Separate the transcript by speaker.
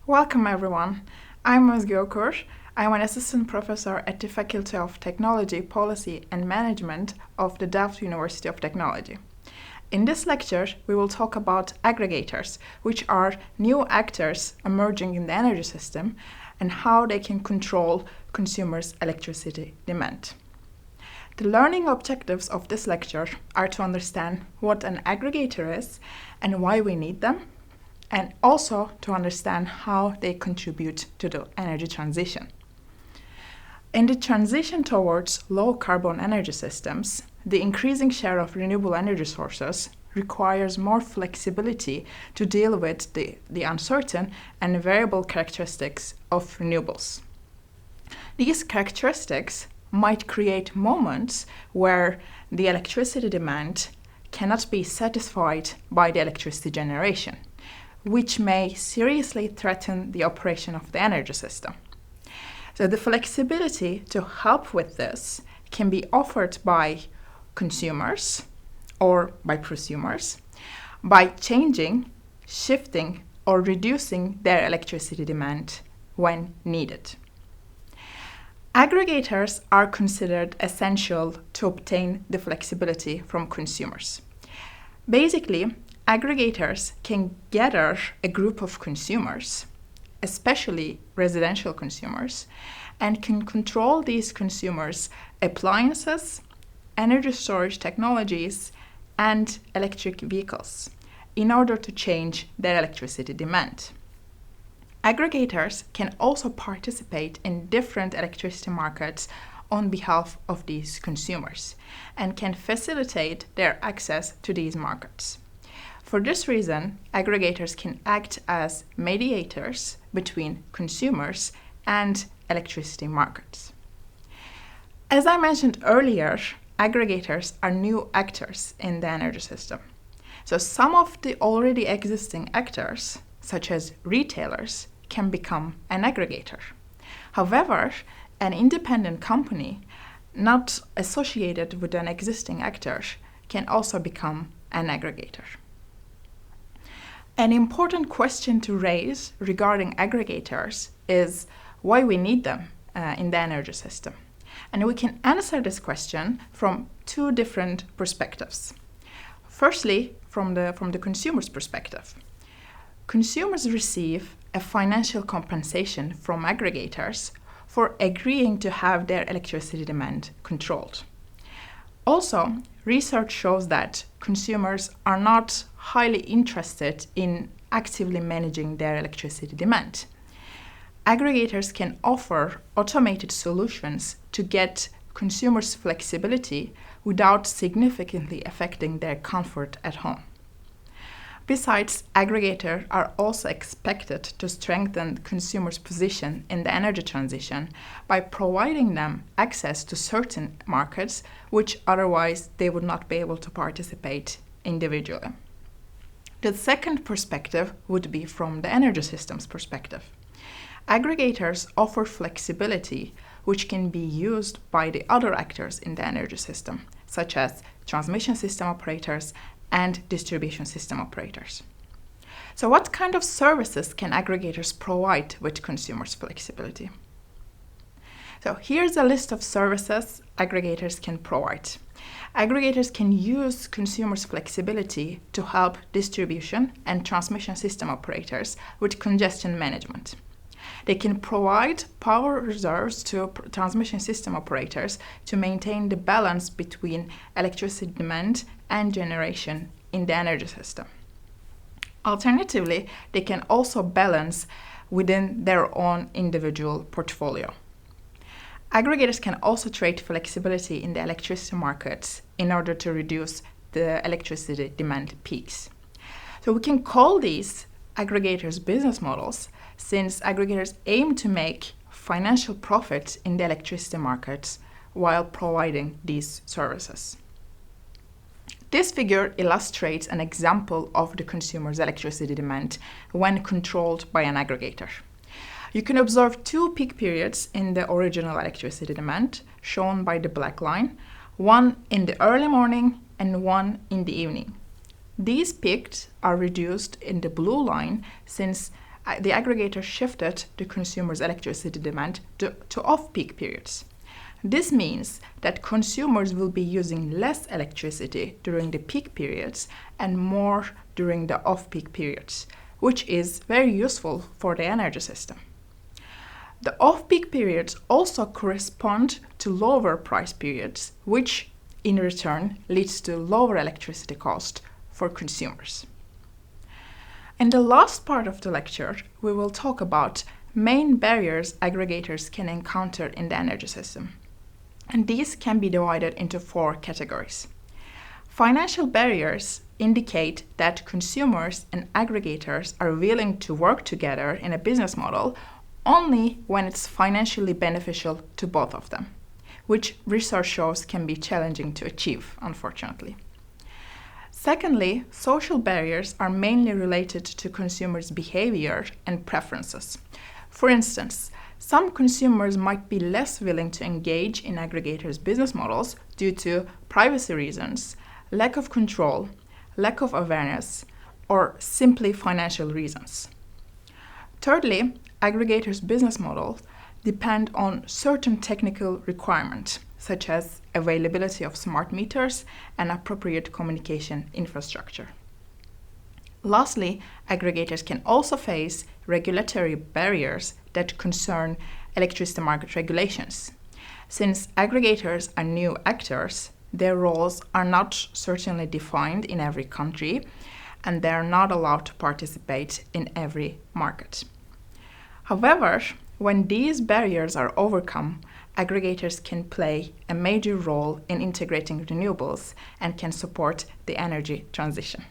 Speaker 1: Welcome everyone. I'm Özge Okur. I'm an assistant professor at the Faculty of Technology, Policy and Management of the Delft University of Technology. In this lecture, we will talk about aggregators, which are new actors emerging in the energy system, and how they can control consumers' electricity demand. The learning objectives of this lecture are to understand what an aggregator is and why we need them, and also to understand how they contribute to the energy transition. In the transition towards low-carbon energy systems, the increasing share of renewable energy sources requires more flexibility to deal with the uncertain and variable characteristics of renewables. These characteristics might create moments where the electricity demand cannot be satisfied by the electricity generation, which may seriously threaten the operation of the energy system. So the flexibility to help with this can be offered by consumers or by prosumers by changing, shifting, or reducing their electricity demand when needed. Aggregators are considered essential to obtain the flexibility from consumers. Basically, aggregators can gather a group of consumers, especially residential consumers, and can control these consumers' appliances, energy storage technologies, and electric vehicles in order to change their electricity demand. Aggregators can also participate in different electricity markets on behalf of these consumers and can facilitate their access to these markets. For this reason, aggregators can act as mediators between consumers and electricity markets. As I mentioned earlier, aggregators are new actors in the energy system. So some of the already existing actors, such as retailers, can become an aggregator. However, an independent company not associated with an existing actor can also become an aggregator. An important question to raise regarding aggregators is why we need them in the energy system. And we can answer this question from two different perspectives. Firstly, from the consumer's perspective. Consumers receive a financial compensation from aggregators for agreeing to have their electricity demand controlled. Also, research shows that consumers are not highly interested in actively managing their electricity demand. Aggregators can offer automated solutions to get consumers' flexibility without significantly affecting their comfort at home. Besides, aggregators are also expected to strengthen consumers' position in the energy transition by providing them access to certain markets which otherwise they would not be able to participate individually. The second perspective would be from the energy system's perspective. Aggregators offer flexibility which can be used by the other actors in the energy system, such as transmission system operators and distribution system operators. So what kind of services can aggregators provide with consumers' flexibility? So here's a list of services aggregators can provide. Aggregators can use consumers' flexibility to help distribution and transmission system operators with congestion management. They can provide power reserves to transmission system operators to maintain the balance between electricity demand and generation in the energy system. Alternatively, they can also balance within their own individual portfolio. Aggregators can also trade flexibility in the electricity markets in order to reduce the electricity demand peaks. So we can call these aggregators business models, since aggregators aim to make financial profits in the electricity markets while providing these services. This figure illustrates an example of the consumer's electricity demand when controlled by an aggregator. You can observe two peak periods in the original electricity demand, shown by the black line, one in the early morning and one in the evening. These peaks are reduced in the blue line since the aggregators shifted the consumers' electricity demand to off-peak periods. This means that consumers will be using less electricity during the peak periods and more during the off-peak periods, which is very useful for the energy system. The off-peak periods also correspond to lower price periods, which in return leads to lower electricity cost for consumers. In the last part of the lecture, we will talk about main barriers aggregators can encounter in the energy system. And these can be divided into 4 categories. Financial barriers indicate that consumers and aggregators are willing to work together in a business model only when it's financially beneficial to both of them, which research shows can be challenging to achieve, unfortunately. Secondly, social barriers are mainly related to consumers' behavior and preferences. For instance, some consumers might be less willing to engage in aggregators' business models due to privacy reasons, lack of control, lack of awareness, or simply financial reasons. Thirdly, aggregators' business models depend on certain technical requirements, such as availability of smart meters and appropriate communication infrastructure. Lastly, aggregators can also face regulatory barriers that concern electricity market regulations. Since aggregators are new actors, their roles are not certainly defined in every country, and they are not allowed to participate in every market. However, when these barriers are overcome, aggregators can play a major role in integrating renewables and can support the energy transition.